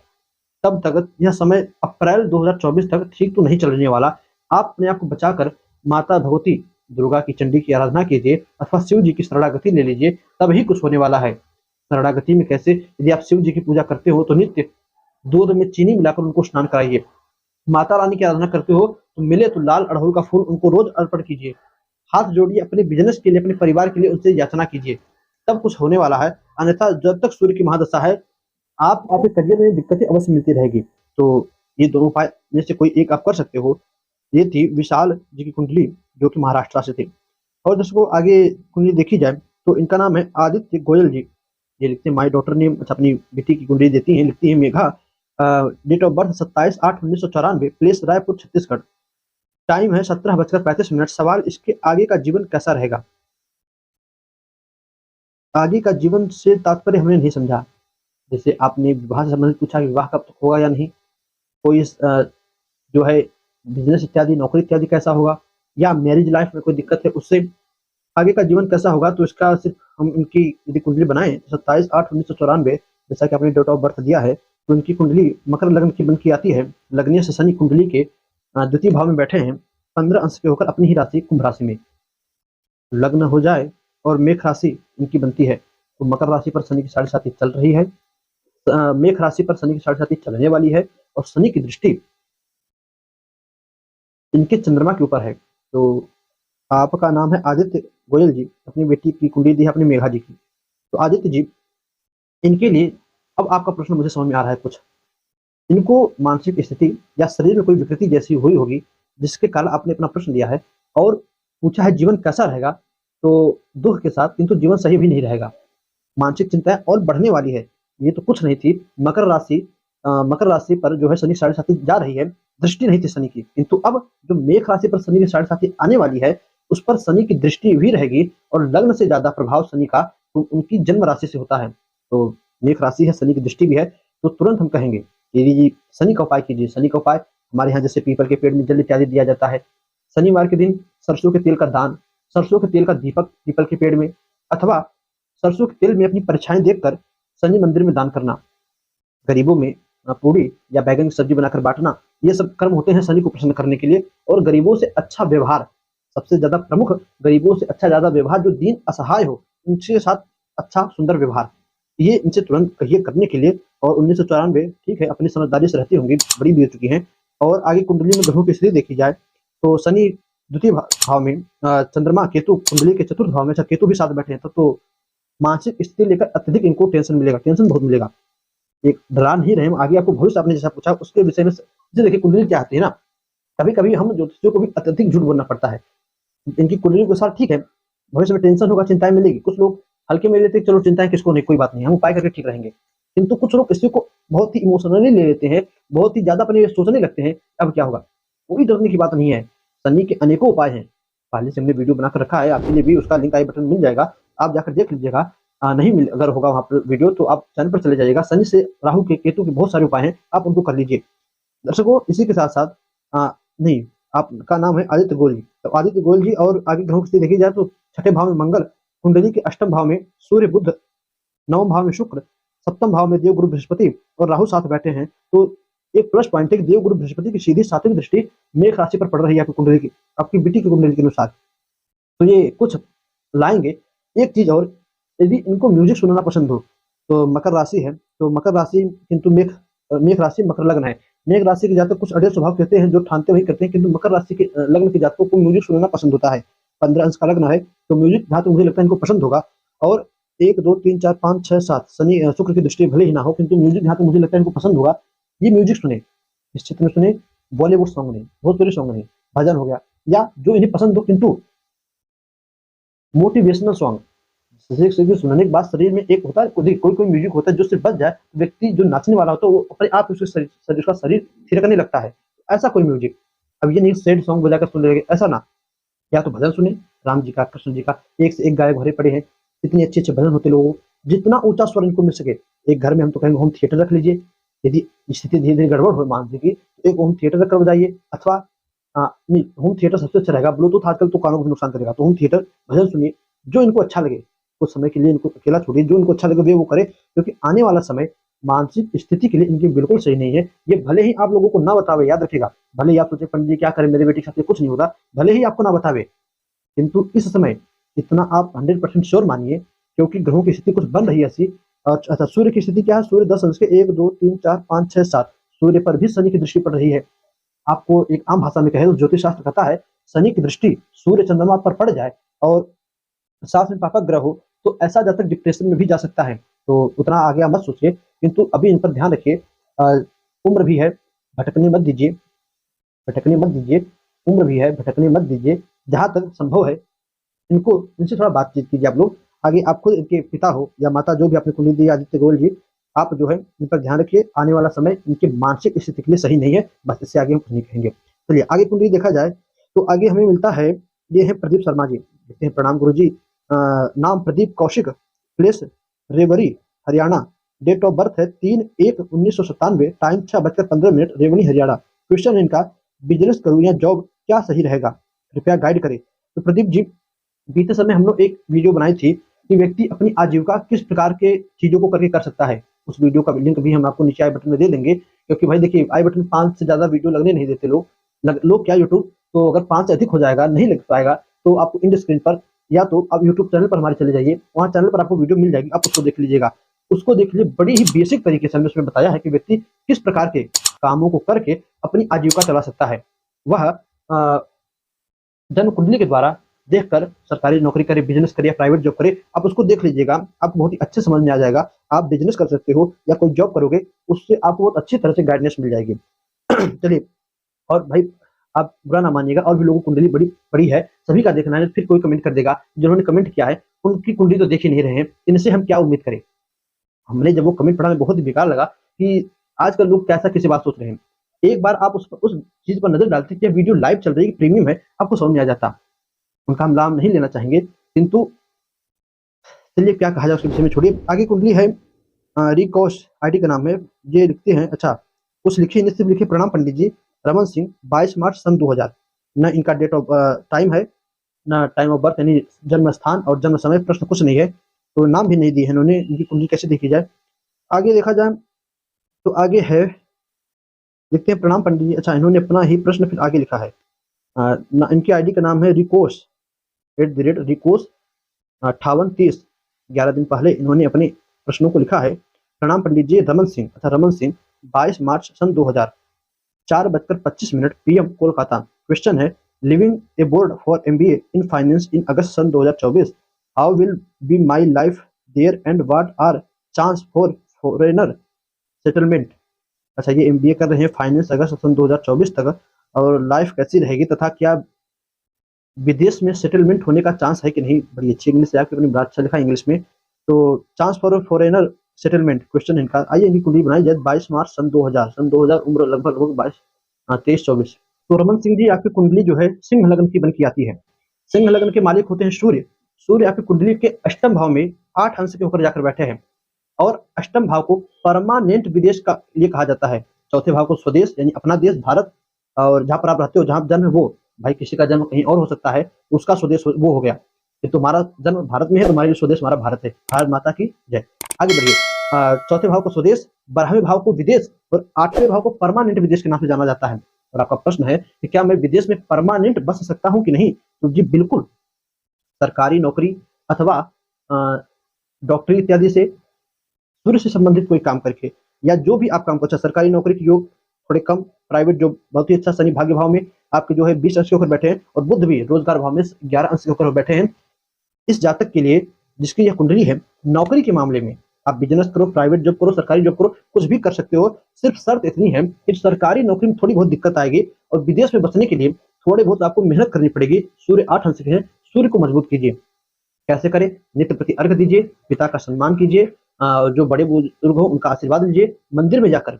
तब तक, यह समय अप्रैल 2024 तक ठीक तो नहीं चलने वाला। आप अपने आप को बचाकर माता भगवती दुर्गा की, चंडी की आराधना कीजिए अथवा शिव जी की शरणागति ले लीजिए, तभी कुछ होने वाला है। शरणागति में कैसे? यदि आप शिव जी की पूजा करते हो तो नित्य दूध में चीनी मिलाकर उनको स्नान कराइए। माता रानी की आराधना करते हो तो मिले तो लाल अड़हुल का फूल उनको रोज अर्पण कीजिए। हाथ जोड़िए, अपने बिजनेस के लिए, अपने परिवार के लिए उनसे याचना कीजिए, तब कुछ होने वाला है। अन्यथा जब तक सूर्य की महादशा है, आपके करियर में दिक्कतें अवश्य मिलती रहेगी। तो ये दोनों उपाय में से कोई एक आप कर सकते हो। ये थी विशाल जी की कुंडली, जो कि महाराष्ट्र से थी। और दोस्तों आगे कुंडली देखी जाए तो इनका नाम है आदित्य गोयल जी। ये लिखते हैं माई डॉटर नेम, अच्छा अपनी बेटी की कुंडली देती हैं, लिखती है Megha, date of birth 27/8/1994, place Raipur Chhattisgarh, time है 17:35। सवाल, इसके आगे का जीवन कैसा रहेगा। आगे का जीवन से तात्पर्य हमने नहीं समझा। जैसे आपने विवाह से संबंधित पूछा कि विवाह कब तक होगा या नहीं, कोई जो है बिजनेस इत्यादि, नौकरी इत्यादि कैसा होगा, या मैरिज लाइफ में कोई दिक्कत है उससे आगे का जीवन कैसा होगा, तो इसका सिर्फ हम इनकी यदि कुंडली बनाएं तो 27/8/1994 जैसा कि आपने डेट ऑफ बर्थ दिया है, तो इनकी कुंडली मकर लग्न की बन की आती है। लग्नीय से शनि कुंडली के द्वितीय भाव में बैठे हैं, 15 अंश के होकर अपनी ही राशि कुंभ राशि में लग्न हो जाए और मेष राशि इनकी बनती है, तो मकर राशि पर शनि की 7.5 चल रही है, मेष राशि पर शनि की 7.5 चलने वाली है, और शनि की दृष्टि इनके चंद्रमा के ऊपर है। तो आपका नाम है आदित्य गोयल जी, अपनी बेटी की कुंडली दी है अपनी मेघा जी की। तो आदित्य जी, इनके लिए अब आपका प्रश्न मुझे समझ में आ रहा है कुछ। इनको मानसिक स्थिति या शरीर में कोई विकृति जैसी हुई होगी, जिसके कारण आपने अपना प्रश्न दिया है और पूछा है जीवन कैसा रहेगा, तो दुख के साथ किंतु जीवन सही भी नहीं रहेगा। मानसिक चिंताएं और बढ़ने वाली है। ये तो कुछ नहीं थी, मकर राशि पर जो है शनि 7.5 जा रही है, दृष्टि नहीं थी शनि की, किंतु अब जो मेष राशि पर शनि की 7.5 आने वाली है, उस पर शनि की दृष्टि भी रहेगी, और लग्न से ज्यादा प्रभाव शनि का उनकी जन्म राशि से होता है। तो मेष राशि है, शनि की दृष्टि भी है, तो तुरंत हम कहेंगे यदि शनि का उपाय कीजिए। शनि का उपाय हमारे यहाँ जैसे पीपल के पेड़ में जल इत्यादि दिया जाता है, शनिवार के दिन सरसों के तेल का दान, सरसों के तेल का दीपक पीपल के पेड़ में, अथवा सरसों के तेल में अपनी परीक्षाएं देखकर शनि मंदिर में दान करना, गरीबों में पूड़ी या बैगन की सब्जी बनाकर बांटना, ये सब कर्म होते हैं शनि को प्रसन्न करने के लिए। और गरीबों से अच्छा व्यवहार, सबसे ज्यादा प्रमुख, गरीबों से अच्छा ज्यादा व्यवहार, जो दीन असहाय हो उनके साथ अच्छा सुंदर व्यवहार, ये इनसे तुरंत कहिए करने के लिए। और 1994 ठीक है, अपनी समझदारी से रहती होंगी, बड़ी भी हो चुकी हैं। और आगे कुंडली में ग्रहों की स्थिति देखी जाए तो शनि द्वितीय भाव में, चंद्रमा केतु कुंडली के चतुर्थ भाव में, अच्छा केतु भी साथ बैठे हैं, तो मानसिक स्थिति लेकर अत्यधिक इनको टेंशन मिलेगा, टेंशन बहुत मिलेगा। एक डरा नहीं रहे हम, आगे आपको भविष्य आपने जैसा पूछा उसके विषय में जी देखिए कुंडली क्या आती है ना, कभी कभी हम ज्योतिषियों को भी अत्यधिक झूठ बोलना पड़ता है। इनकी कुंडली के साथ ठीक है, भविष्य में टेंशन होगा, चिंताएं मिलेगी, कुछ लोग हल्के में लेते हैं, चलो चिंताएं किसको नहीं, कोई बात नहीं, हम उपाय करके ठीक रहेंगे। किंतु कुछ लोग इसी को बहुत ही इमोशनली ले लेते हैं, बहुत ही ज्यादा अपने सोचने लगते हैं अब क्या होगा। कोई डरने की बात नहीं है, शनि के अनेकों उपाय हैं, पहले से हमने वीडियो बनाकर रखा है आपके लिए भी, उसका लिंक आई बटन मिल जाएगा, आप जाकर देख लीजिएगा। नहीं मिल अगर होगा वहाँ पर वीडियो तो आप चैनल पर चले जाइएगा। शनि से राहु के केतु के बहुत सारे उपाय हैं, आप उनको कर लीजिए। दर्शकों इसी के साथ साथ नहीं, आपका नाम है आदित्य गोयल जी, तो आदित्य गोयल जी, और आगे ग्रहों की स्थिति देखी जाए तो छठे भाव में मंगल, कुंडली के अष्टम भाव में सूर्य बुध, नवम भाव में शुक्र, सप्तम भाव में देव गुरु बृहस्पति और राहु साथ बैठे हैं। तो एक प्लस पॉइंट है कि देव गुरु बृहस्पति की सीधी सातवीं दृष्टि मेष राशि पर पड़ रही है आपकी कुंडली की, आपकी बेटी की कुंडली के अनुसार। तो ये कुछ लाएंगे। एक चीज और, यदि इनको म्यूजिक सुनना पसंद हो तो मकर राशि है, तो मकर राशि किंतु मेघ राशि मकर लग्न है। मेघ राशि के जातक कुछ अड़े स्वभाव कहते हैं, जो ठानते वही करते हैं, किंतु मकर राशि के लग्न के जातकों को म्यूजिक सुनना पसंद होता है। 15 अंश का लग्न है, तो म्यूजिक जहाँ तक मुझे लगता है इनको पसंद होगा। और 1 2 3 4 5 6 7 शनि शुक्र की दृष्टि भले ही ना हो, किंतु म्यूजिक जहाँ तक मुझे लगता है इनको पसंद होगा। ये म्यूजिक सुने, निश्चित में सुने, बॉलीवुड सॉन्ग नहीं, भोजपुरी सॉन्ग नहीं, भजन हो गया, या जो इन्हें पसंद हो किंतु मोटिवेशनल सॉन्ग। सुनने के बाद शरीर में एक होता है, कोई कोई म्यूजिक होता है जो सिर्फ बज जाए तो व्यक्ति जो नाचने वाला होता है वो अपने आप उसके उसका शरीर थिरकने लगता है, ऐसा कोई म्यूजिक। अब ये नहीं सैड सॉन्ग बजाकर सुन लेंगे, ऐसा ना, या तो भजन सुने, राम जी का, कृष्ण जी का, एक से एक गायक भरे पड़े हैं, इतने अच्छे अच्छे भजन होते लोगों, जितना ऊंचा स्वर इनको मिल सके। एक घर में हम तो कहेंगे होम थिएटर रख लीजिए, यदि स्थिति धीरे धीरे गड़बड़ हो मान लीजिए तो एक होम थिएटर रखकर बजाइए, अथवा नहीं, होम थिएटर सबसे अच्छा रहेगा, ब्लूटूथ आजकल तो कानों को नुकसान करेगा, तो होम थिएटर भजन सुनिए, जो इनको अच्छा लगे कुछ समय के लिए इनको अकेला छोड़िए, जो इनको अच्छा लगे वो करे, क्योंकि आने वाला समय मानसिक स्थिति के लिए इनकी बिल्कुल सही नहीं है। ये भले ही आप लोगों को ना बतावे, याद रखिएगा, भले ही आप सोचे पंडित जी क्या करें मेरे बेटे के साथ कुछ नहीं होगा, भले ही आपको ना बतावे, किंतु इस समय इतना आप 100% श्योर मानिए, क्योंकि ग्रहों की स्थिति कुछ बन रही है ऐसी। अच्छा, सूर्य की स्थिति क्या है, सूर्य 10 अंश के 1 2 3 4 5 6 7, सूर्य पर भी शनि की दृष्टि पड़ रही है। आपको एक आम भाषा में कहे तो ज्योतिष शास्त्र कहता है, शनि की दृष्टि सूर्य चंद्रमा पर पड़ जाए और साथ में पापा ग्रह हो तो ऐसा जातक डिप्रेशन में भी जा सकता है। तो उतना आगे आप मत सोचिए, किंतु अभी इन पर ध्यान रखिए। उम्र भी है, भटकने मत दीजिए, भटकने मत दीजिए, उम्र भी है, भटकने मत दीजिए, जहां तक संभव है इनको, इनसे थोड़ा बातचीत कीजिए आप लोग। आगे आप खुद इनके पिता हो या माता, जो भी आपने कुंडली दी आदित्य गोयल जी, आप जो है इन पर ध्यान रखिए। आने वाला समय इनकी मानसिक स्थिति के लिए सही नहीं है, बस इससे आगे हम कुछ नहीं कहेंगे। चलिए आगे कुंडली देखा जाए तो आगे हमें मिलता है, ये है प्रदीप शर्मा जी, कहते हैं प्रणाम गुरु जी, नाम Pradeep Kaushik, place Rewari Haryana, date of birth है 3/1/1997, टाइम 6:15 रेवनी हरियाणा। क्वेश्चन है इनका, बिजनेस करूं या जॉब, क्या सही रहेगा, कृपया गाइड करें। तो प्रदीप जी, बीते समय हम लोग एक वीडियो बनाई थी कि व्यक्ति अपनी आजीविका किस प्रकार के चीजों को करके कर सकता है। उस वीडियो का लिंक भी हम आपको नीचे आई बटन में दे देंगे, क्योंकि भाई देखिए आई बटन 5 से ज्यादा वीडियो लगने नहीं देते लोग। लोग क्या यूट्यूब, तो अगर 5 से अधिक हो जाएगा, नहीं लग पाएगा, तो आपको इंड स्क्रीन पर या तो आप यूट्यूब चैनल पर हमारे चले जाइए, वहाँ चैनल पर आपको वीडियो मिल जाएगी, आप उसको देख लीजिएगा। उसको देख लीजिए, बड़ी ही बेसिक तरीके से हमने उसमें बताया है कि व्यक्ति किस प्रकार के कामों को करके अपनी आजीविका चला सकता है। वह जन्म कुंडली के द्वारा देखकर सरकारी नौकरी करे, बिजनेस करे या प्राइवेट जॉब करे, आप उसको देख लीजिएगा, आपको बहुत ही अच्छे समझ में आ जाएगा। आप बिजनेस कर सकते हो या कोई जॉब करोगे, उससे आपको बहुत अच्छी तरह से गाइडेंस मिल जाएगी। चलिए, और भाई आप बुरा ना मानिएगा, और भी लोगों की कुंडली बड़ी बड़ी है, सभी का देखना है, फिर कोई कमेंट कर देगा जिन्होंने कमेंट किया है उनकी कुंडली तो देख ही नहीं रहे हैं, इनसे हम क्या उम्मीद करें। हमने जब वो कमेंट पढ़ा, हमें बहुत ही बेकार लगा कि आजकल लोग कैसा किसी बात सोच रहे हैं। एक बार आप उस चीज पर नजर डालते कि वीडियो लाइव चल रही है, प्रीमियम है, आपको समझ में आ जाता। उनका हम नाम नहीं लेना चाहेंगे, किंतु चलिए क्या कहा जाए उसके विषय में छोड़िए। आगे कुंडली है, रिकोश आईडी का नाम है, ये लिखते हैं, अच्छा कुछ लिखे नहीं, सिर्फ लिखे प्रणाम पंडित जी, रमन सिंह, 22 मार्च सन 2000। न इनका डेट ऑफ टाइम है, न टाइम ऑफ बर्थ यानी जन्म स्थान और जन्म समय प्रश्न कुछ नहीं है, तो नाम भी नहीं दिए हैं इन्होंने। इनकी कुंडली कैसे देखी जाए, आगे देखा जाए तो आगे है, लिखते हैं प्रणाम पंडित जी, अच्छा इन्होंने अपना ही प्रश्न फिर आगे लिखा है। इनकी आईडी का नाम है रिकोश @रिकोश 5830। 11 दिन पहले इन्होंने अपने प्रश्नों को लिखा है। प्रणाम पंडित जी, रमन सिंह, अच्छा रमन सिंह, 22 मार्च सन 2000, 4:25 PM, कोलकाता। क्वेश्चन है, leaving abroad for MBA in finance in August सन 2024, how will be my life there and what are chance for foreigner settlement. अच्छा, ये MBA कर रहे हैं फाइनेंस, अगस्त सन 2024 तक, और लाइफ कैसी रहेगी तथा क्या विदेश में सेटलमेंट होने का चांस है कि नहीं। बड़ी अच्छी इंग्लिश है आपकी, अपनी बड़ा अच्छा लिखा इंग्लिश में। तो chance for foreigner settlement, question इनका, आइए इनकी कुंडली बनाई जाए। 22 मार्च सन 2000, उम्र लगभग 23-24। तो रमन सिंह जी, आपकी कुंडली जो है सिंह लग्न की बन की आती है। सिंह लग्न के मालिक होते हैं सूर्य। सूर्य आपकी कुंडली के अष्टम भाव में 8 अंश के होकर जाकर बैठे हैं, और अष्टम भाव को परमानेंट विदेश का लिए कहा जाता है। चौथे भाव को स्वदेश यानी अपना देश भारत, और जहाँ पर आप रहते हो, जहाँ जन्म है वो, भाई किसी का जन्म कहीं और हो सकता है, उसका स्वदेश वो हो गया। कि तुम्हारा जन्म भारत में है, तुम्हारे लिए स्वदेश हमारा भारत है। भारत माता की जय। आगे बढ़िए। चौथे भाव को स्वदेश, 12वें भाव को विदेश, और 8वें भाव को परमानेंट विदेश के नाम से जाना जाता है। और आपका प्रश्न है कि क्या मैं विदेश में परमानेंट बस सकता हूँ कि नहीं, तो जी बिल्कुल। सरकारी नौकरी अथवा डॉक्टरी इत्यादि से, सूर्य से संबंधित कोई काम करके, या जो भी आप काम करो, सरकारी नौकरी की योग थोड़े कम, प्राइवेट जॉब बहुत ही अच्छा। शनि भाग्य भाव में आपके जो है 20 अंश के होकर बैठे हैं, और बुध भी रोजगार भाव में 11 अंश के होकर बैठे हैं। इस जातक के लिए जिसकी यह कुंडली है, नौकरी के मामले में आप बिजनेस करो, प्राइवेट जॉब करो, सरकारी जॉब करो, कुछ भी कर सकते हो। सिर्फ शर्त इतनी है कि सरकारी नौकरी में थोड़ी बहुत दिक्कत आएगी, और विदेश में बसने के लिए थोड़े बहुत आपको मेहनत करनी पड़ेगी। सूर्य 8 अंश के है, सूर्य को मजबूत कीजिए। कैसे करें, नित्य प्रति अर्घ दीजिए, पिता का सम्मान कीजिए, जो बड़े बुजुर्ग हो उनका आशीर्वाद लीजिए, मंदिर में जाकर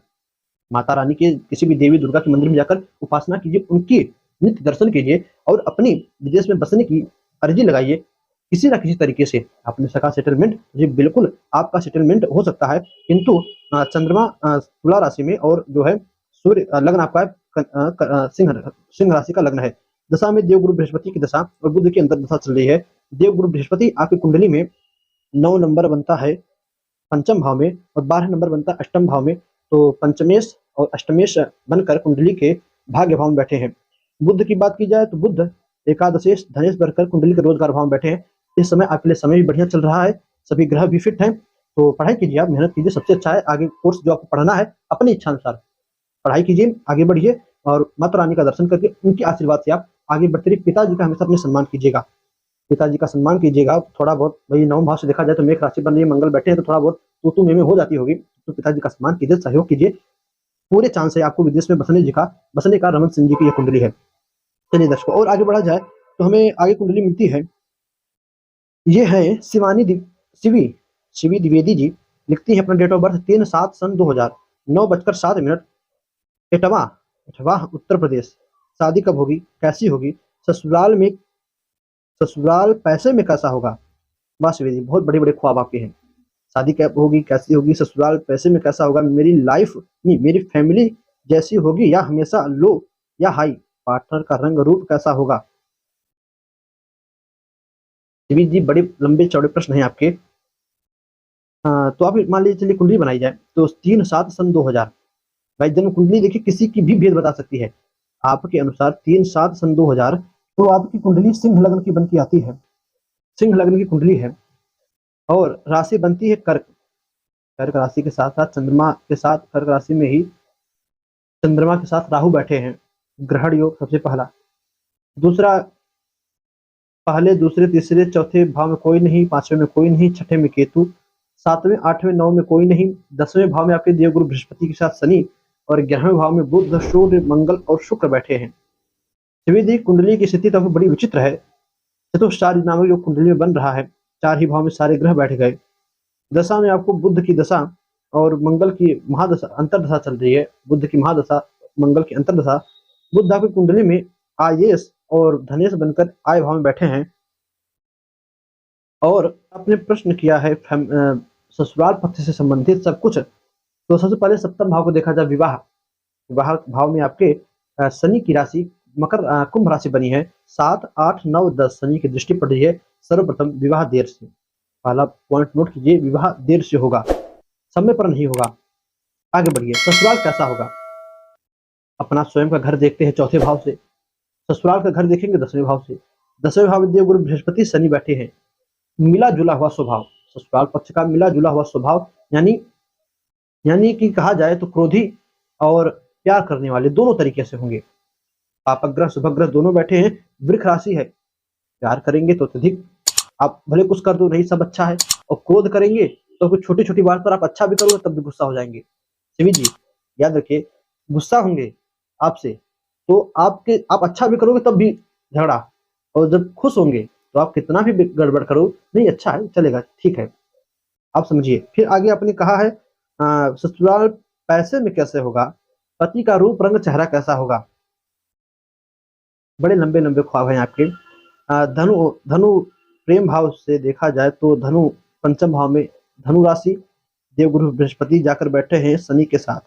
माता रानी के, किसी भी देवी दुर्गा के मंदिर में जाकर उपासना कीजिए, उनकी नित्य दर्शन कीजिए, और अपनी विदेश में बसने की अर्जी लगाइए। किसी ना किसी तरीके से अपने सका सेटलमेंट, जी बिल्कुल आपका सेटलमेंट हो सकता है। किंतु चंद्रमा तुला राशि में, और जो है सूर्य लग्न आपका सिंह राशि का लग्न है। दशा में देवगुरु बृहस्पति की दशा और बुध की अंतर दशा चल रही है। देवगुरु बृहस्पति आपकी कुंडली में 9 नंबर बनता है पंचम भाव में, और 12 नंबर बनता है अष्टम भाव में। तो पंचमेश और अष्टमेश बनकर कुंडली के भाग्य भाव में बैठे हैं। बुध की बात की जाए तो बुध एकादशेश धनेश बनकर कुंडली के रोजगार भाव में बैठे हैं। इस समय आपके लिए समय भी बढ़िया चल रहा है, सभी ग्रह भी फिट हैं। तो पढ़ाई कीजिए, आप मेहनत कीजिए, सबसे अच्छा है। आगे कोर्स जो आपको पढ़ना है अपनी इच्छा अनुसार पढ़ाई कीजिए, आगे बढ़िए, और माता रानी का दर्शन करके उनके आशीर्वाद से आप आगे बढ़ते रहिए। पिताजी का हमेशा अपने सम्मान कीजिएगा, पिताजी का सम्मान कीजिएगा। थोड़ा बहुत भाई नवम भाव से देखा जाए तो मेष राशि बन रही है, मंगल बैठे हैं, तो थोड़ा बहुत तू में हो जाती होगी। तो पिताजी का सम्मान कीजिए, सहयोग कीजिए, पूरे चांस है आपको विदेश में बसने का। रमन सिंह जी की यह कुंडली है। चलिए दर्शकों, और आगे बढ़ा जाए तो हमें आगे कुंडली मिलती है, ये है शिवी शिवी द्विवेदी जी। लिखती है अपना डेट ऑफ बर्थ 3/7 सन 2000, 9:07। इटवा इटवा उत्तर प्रदेश। शादी कब होगी, कैसी होगी, ससुराल में, ससुराल पैसे में कैसा होगा, वासवी जी, बहुत बड़े बड़े ख्वाब आपके हैं। शादी कैब होगी, कैसी होगी, ससुराल पैसे में कैसा होगा, मेरी लाइफ नहीं मेरी फैमिली जैसी होगी या हमेशा लो या हाई, पार्टनर का रंग रूप कैसा होगा। शिवी जी, बड़े लंबे चौड़े प्रश्न हैं आपके। तो आप मान लीजिए, चलिए कुंडली बनाई जाए तो 3/7/2000, भाई जन्म कुंडली देखिए किसी की भी भेद बता सकती है। आपके अनुसार 3/7/2000, तो आपकी कुंडली सिंह लग्न की बन के आती है। सिंह लग्न की कुंडली है और राशि बनती है कर्क। कर्क राशि के साथ साथ चंद्रमा के साथ, कर्क राशि में ही चंद्रमा के साथ राहु बैठे हैं। ग्रहण योग सबसे पहला। दूसरा, पहले दूसरे तीसरे चौथे भाव में कोई नहीं, पांचवें में कोई नहीं, छठे में केतु, सातवें आठवें नौ में कोई नहीं, 10वें भाव में आपके देवगुरु बृहस्पति के साथ शनि और 11वें भाव में बुध, सूर्य, मंगल और शुक्र बैठे हैं। त्रिवेदी कुंडली की स्थिति तो बड़ी विचित्र है। चतुष्टार नामक जो कुंडली में बन रहा है, 4 ही भाव में सारे ग्रह बैठ गए। दशा में आपको बुध की दशा और मंगल की महादशा, अंतरदशा चल रही है। बुध की महादशा, मंगल की अंतरदशा। बुध आपकी कुंडली में आयेश और धनेश बनकर आय भाव में बैठे हैं। और आपने प्रश्न किया है ससुराल पक्ष से संबंधित सब कुछ, तो सबसे पहले सप्तम भाव को देखा जाए, विवाह। विवाह भाव में आपके शनि की राशि कुंभ राशि बनी है। 7, 8, 9, 10 शनि की दृष्टि पड़ रही है। सर्वप्रथम विवाह देर से, पहला पॉइंट नोट कीजिए, विवाह देर से होगा, समय पर नहीं होगा। आगे बढ़िए, ससुराल कैसा होगा। अपना स्वयं का घर देखते हैं चौथे भाव से, ससुराल का घर देखेंगे 10वें भाव से। 10वें भाव में देवगुरु बृहस्पति शनि बैठे हैं। मिला जुला हुआ स्वभाव, ससुराल पक्ष का मिला जुला हुआ स्वभाव, यानी यानी कि कहा जाए तो क्रोधी और प्यार करने वाले दोनों तरीके से होंगे। पापग्रह शुभग्रह दोनों बैठे हैं। वृक्ष राशि है, प्यार करेंगे तो अत्यधिक, आप भले कुछ कर दो नहीं सब अच्छा है, और क्रोध करेंगे तो कुछ छोटी छोटी बात पर आप अच्छा भी करोगे तब भी गुस्सा हो जाएंगे। शिवी जी, याद रखिए, गुस्सा होंगे आपसे तो आप अच्छा भी करोगे तब भी झगड़ा, और जब खुश होंगे तो आप कितना भी गड़बड़ करो, नहीं अच्छा है चलेगा ठीक है, आप समझिए। फिर आगे आपने कहा है ससुराल पैसे में कैसे होगा, पति का रूप रंग चेहरा कैसा होगा। बड़े लंबे लंबे ख्वाब हैं आपके। धनु धनु प्रेम भाव से देखा जाए तो धनु पंचम भाव में, धनु राशि, देवगुरु बृहस्पति जाकर बैठे हैं शनि के साथ।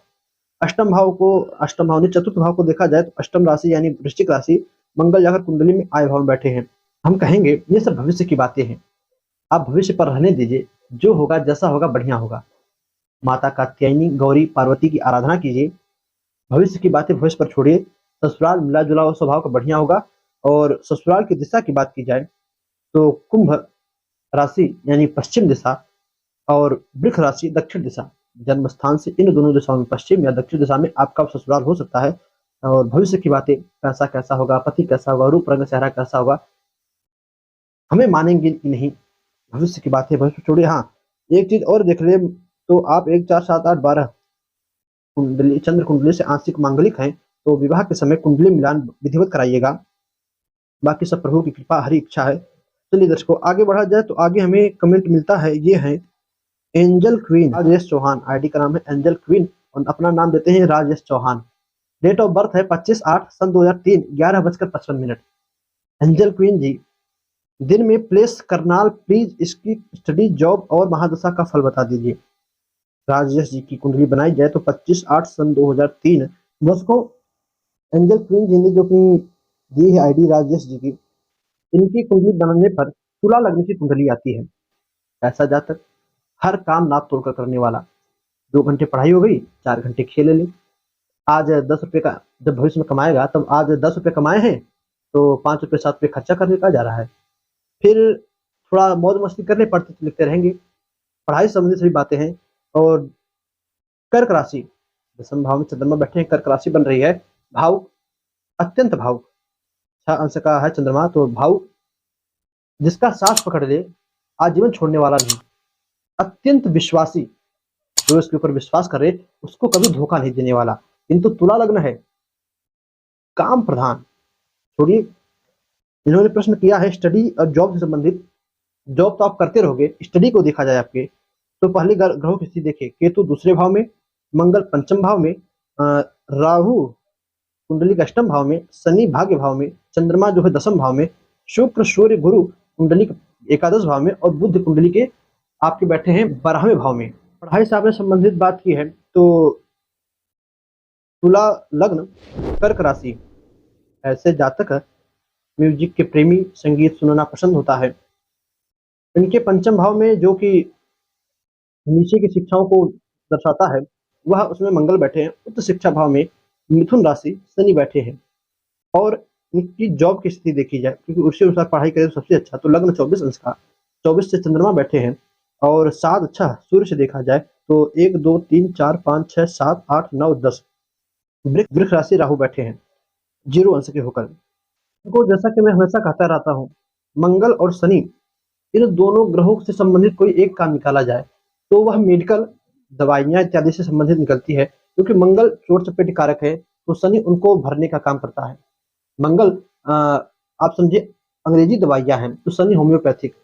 अष्टम भाव ने चतुर्थ भाव को देखा जाए तो अष्टम राशि यानी वृश्चिक राशि, मंगल जाकर कुंडली में आय भाव में बैठे हैं। हम कहेंगे ये सब भविष्य की बातें हैं, आप भविष्य पर रहने दीजिए, जो होगा जैसा होगा बढ़िया होगा। माता कात्यायनी गौरी पार्वती की आराधना कीजिए, भविष्य की बातें भविष्य पर छोड़िए। ससुराल मिला जुला हुआ स्वभाव का बढ़िया होगा। और ससुराल की दिशा की बात की जाए तो कुंभ राशि यानी पश्चिम दिशा और वृक्ष राशि दक्षिण दिशा, जन्म स्थान से इन दोनों दिशाओं में, पश्चिम या दक्षिण दिशा में आपका ससुराल हो सकता है। और भविष्य की बातें, पैसा कैसा होगा, पति कैसा होगा, रूप रंग चेहरा कैसा होगा, हमें मानेंगे कि नहीं, भविष्य की बातें भविष्य छोड़िए। हाँ, एक चीज और देख ले तो आप 1, 4, 7, 8, 12 कुंडली, चंद्र कुंडली से आंशिक मांगलिक हैं, तो विवाह के समय कुंडली मिलान विधिवत कराइएगा। बाकी सब प्रभु की कृपा, हरी इच्छा है। चलिए दर्शकों, आगे बढ़ा जाए तो आगे हमें कमेंट मिलता है, ये है angel queen Rajesh Chauhan, ID का नाम है एंजल क्वीन और अपना नाम देते हैं Rajesh Chauhan. Date of birth है 25/8/2003, 11:55। एंजल क्वीन जी, दिन में प्लेस करनाल, प्लीज इसकी स्टडी, जॉब और महादशा का फल बता दीजिए। राजेश जी की कुंडली बनाई जाए तो 25/8/2003। दोस्तों, एंजल क्वीन जी ने जो अपनी दी है आईडी राजेश जी की, इनकी कुंडली बनाने पर तुला लग्न की कुंडली आती है। ऐसा जातक हर काम नाप तोड़ कर करने वाला, 2 घंटे पढ़ाई हो गई, 4 घंटे खेल ले। आज 10 रुपए का जब भविष्य में कमाएगा, तब आज 10 रुपए कमाए हैं तो 5 रुपए 7 रुपए खर्चा करने का जा रहा है। फिर थोड़ा मौज मस्ती करने, पढ़ते लिखते रहेंगे, पढ़ाई संबंधी सभी बातें हैं। और कर्क राशि, दसम भाव में चंद्रमा बैठे हैं, कर्क राशि बन रही है। भावुक, अत्यंत भावुक, 6 अंश का है चंद्रमा, तो भावुक, जिसका सांस पकड़ ले आजीवन छोड़ने वाला नहीं, अत्यंत विश्वासी, जो इसके ऊपर विश्वास करे उसको कभी धोखा नहीं देने वाला। किंतु तुला लग्न है, काम प्रधान। छोड़िए, इन्होंने प्रश्न किया है स्टडी और जॉब से संबंधित। जॉब तो आप करते रहोगे, स्टडी को देखा जाए आपके तो पहले ग्रहों की स्थिति देखिए, केतु दूसरे भाव में, मंगल पंचम भाव में, राहु कुंडली के अष्टम भाव में, शनि भाग्य भाव में, चंद्रमा जो है 10वें भाव में, शुक्र सूर्य गुरु कुंडली एकादश भाव में और बुध कुंडली के आपके बैठे हैं 12वें भाव में। पढ़ाई से आपने संबंधित बात की है तो तुला लग्न, कर्क राशि, ऐसे जातक म्यूजिक के प्रेमी, संगीत सुनना पसंद होता है। इनके पंचम भाव में जो कि नीचे की शिक्षाओं को दर्शाता है वह उसमें मंगल बैठे हैं। उच्च शिक्षा भाव में मिथुन राशि शनि बैठे हैं। और इनकी जॉब की स्थिति देखी जाए क्योंकि उसके अनुसार पढ़ाई करें तो सबसे अच्छा, तो लग्न 24 अंश का, 24 से चंद्रमा बैठे हैं और 7 अच्छा सूर्य से देखा जाए तो 1 2 3 4 5 6 7 8 9 10 वृक्ष राशि राहु बैठे हैं 0 अंश के होकर। देखो जैसा कि मैं हमेशा कहता रहता हूँ, मंगल और शनि इन दोनों ग्रहों से संबंधित कोई एक काम निकाला जाए तो वह मेडिकल दवाइयाँ इत्यादि से संबंधित निकलती है, क्योंकि मंगल चोट चपेट कारक है तो शनि उनको भरने का काम करता है। मंगल आप समझिए अंग्रेजी दवाइयाँ हैं तो शनि होम्योपैथिक,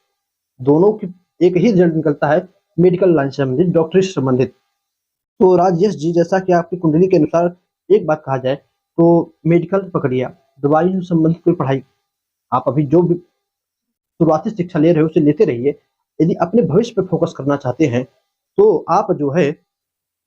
दोनों की एक ही रिजल्ट निकलता है मेडिकल लाइन से संबंधित, डॉक्टरी से संबंधित। तो राजेश जी, जैसा कि आपकी कुंडली के अनुसार एक बात कहा जाए तो मेडिकल पकड़िए, दवाई से संबंधित कोई पढ़ाई आप अभी जो भी शुरुआती शिक्षा ले रहे हो उसे लेते रहिए। यदि अपने भविष्य पे फोकस करना चाहते हैं तो आप जो है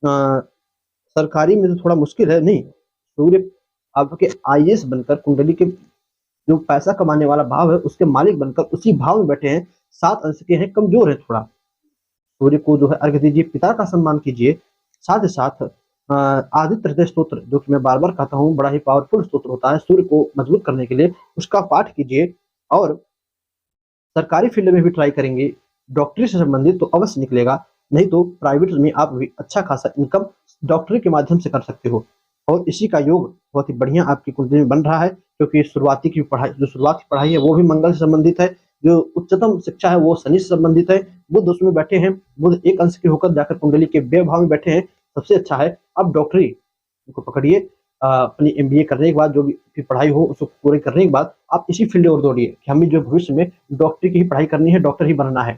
सरकारी में तो थोड़ा मुश्किल है, नहीं सूर्य आपके आईएएस बनकर कुंडली के जो पैसा कमाने वाला भाव है उसके मालिक बनकर उसी भाव में बैठे हैं, 7 अंश के हैं, कमजोर है थोड़ा। सूर्य को जो है अर्घ्य दीजिए, पिता का सम्मान कीजिए, साथ ही साथ आदित्य हृदय स्तोत्र जो कि मैं बार बार कहता हूँ बड़ा ही पावरफुल स्तोत्र होता है सूर्य को मजबूत करने के लिए, उसका पाठ कीजिए। और सरकारी फील्ड में भी ट्राई करेंगे, डॉक्टरी से संबंधित तो अवश्य निकलेगा, नहीं तो प्राइवेट में आप भी अच्छा खासा इनकम डॉक्टरी के माध्यम से कर सकते हो। और इसी का योग बहुत ही बढ़िया आपकी कुंडली में बन रहा है, क्योंकि शुरुआती की पढ़ाई, जो शुरुआत की पढ़ाई है वो भी मंगल से संबंधित है, जो उच्चतम शिक्षा है वो शनि से संबंधित है। बुध उसमें बैठे हैं, बुध एक अंश के होकर जाकर कुंडली के व्यय भाव में बैठे हैं, सबसे अच्छा है। अब डॉक्टरी इनको पकड़िए, अपनी एमबीए करने के बाद जो भी पढ़ाई हो उसको पूरी करने के बाद आप इसी फील्ड और दौड़िए कि हमें जो भविष्य में डॉक्टरी की ही पढ़ाई करनी है, डॉक्टर ही बनना है।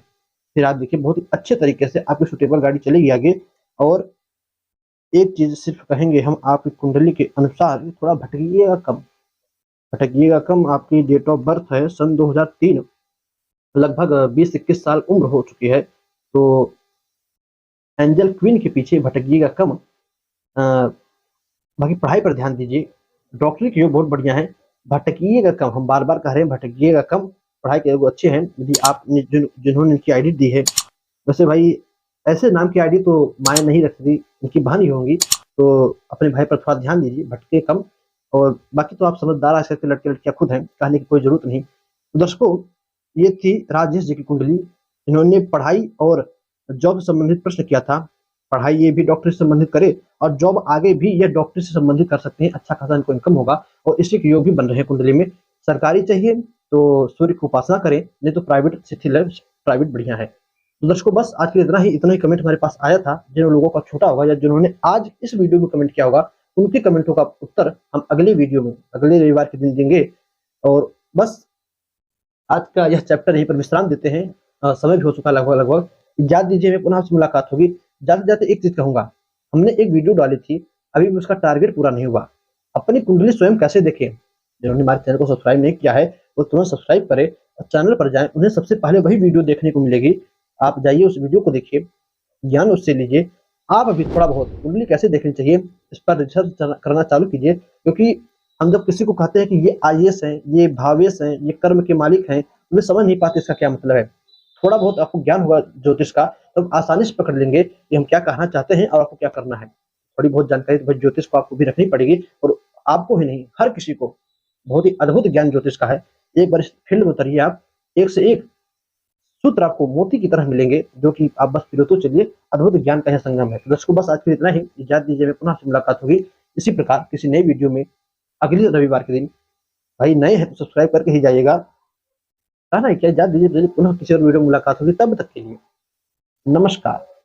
फिर आप देखिए बहुत ही अच्छे तरीके से आपकी सुटेबल गाड़ी चलेगी आगे। और एक चीज सिर्फ कहेंगे हम, आपकी कुंडली के अनुसार थोड़ा भटकिएगा कम। आपकी डेट ऑफ बर्थ है सन 2003, लगभग 20-21 साल उम्र हो चुकी है, तो एंजल क्वीन के पीछे भटकिएगा कम। बाकी पढ़ाई पर ध्यान दीजिए, डॉक्टरी की योग बहुत बढ़िया है, भटकिएगा कम। हम बार बार कह रहे हैं भटकिएगा कम, पढ़ाई के योग अच्छे हैं। यदि आपने जिन्होंने इनकी आईडी दी है, वैसे भाई ऐसे नाम की आईडी तो माएँ नहीं रखती, इनकी बहन ही होंगी, तो अपने भाई पर थोड़ा ध्यान दीजिए, भटके कम। और बाकी तो आप समझदार आजकल के लड़के लड़कियां खुद हैं, कहने की कोई जरूरत नहीं। तो दर्शकों, ये थी राजेश जी की कुंडली। इन्होंने पढ़ाई और जॉब से संबंधित प्रश्न किया था, पढ़ाई ये भी डॉक्टरी से संबंधित करे और जॉब आगे भी ये डॉक्टरी से संबंधित कर सकते हैं, अच्छा खासा इनको इनकम होगा। और इसी के योग भी बन रहे हैं कुंडली में। सरकारी चाहिए तो सूर्य की उपासना करें, नहीं तो प्राइवेट शिथिल है, प्राइवेट बढ़िया है। तो दर्शकों बस आज के लिए इतना ही कमेंट हमारे पास आया था। जिन लोगों का छोटा होगा या जिन्होंने आज इस वीडियो में कमेंट किया होगा उनके कमेंटों का उत्तर हम अगले वीडियो में अगले रविवार के दिन देंगे। और बस आज का यह चैप्टर यहीं पर विश्राम देते हैं, समय भी हो चुका लगभग। इजाजत दीजिए, मैं पुनः आपसे मुलाकात होगी। जाते जाते एक चीज कहूंगा, हमने एक वीडियो डाली थी, अभी भी उसका टारगेट पूरा नहीं हुआ। अपनी कुंडली स्वयं कैसे देखें, जिन्होंने हमारे चैनल को सब्सक्राइब नहीं किया है वो तुरंत सब्सक्राइब करें और चैनल पर जाएं, उन्हें सबसे पहले वही वीडियो देखने को मिलेगी। आप जाइए उस वीडियो को देखिए, ज्ञान उससे लीजिए। आप अभी थोड़ा बहुत कुंडली कैसे देखनी चाहिए इस पर रिसर्च करना चालू कीजिए, क्योंकि हम जब किसी को कहते हैं कि ये आईएएस हैं, ये भावेश हैं, ये कर्म के मालिक हैं, उन्हें समझ नहीं पाते इसका क्या मतलब है। थोड़ा बहुत आपको ज्ञान होगा ज्योतिष का तो आप आसानी से पकड़ लेंगे कि हम क्या कहना चाहते हैं और आपको क्या करना है। थोड़ी बहुत जानकारी तो ज्योतिष को आपको भी रखनी पड़ेगी, और आपको ही नहीं हर किसी को बहुत ही अद्भुत ज्ञान ज्योतिष का है। एक बार इस फील्ड में उतरिए, आप एक से एक सूत्र आपको मोती की तरह मिलेंगे, जो कि आप बस फिर तो चलिए, अद्भुत ज्ञान का यह संगम है। तो दर्शकों बस आज के लिए इतना ही, इजाजत दीजिए, मैं पुनः आपसे मुलाकात होगी इसी प्रकार किसी नई वीडियो में अगले रविवार के दिन। भाई नए हैं तो सब्सक्राइब करके ही जाइएगा, है ना? क्या इजाजत दीजिए, पुनः किसी और वीडियो में मुलाकात होगी, तब तक के लिए नमस्कार।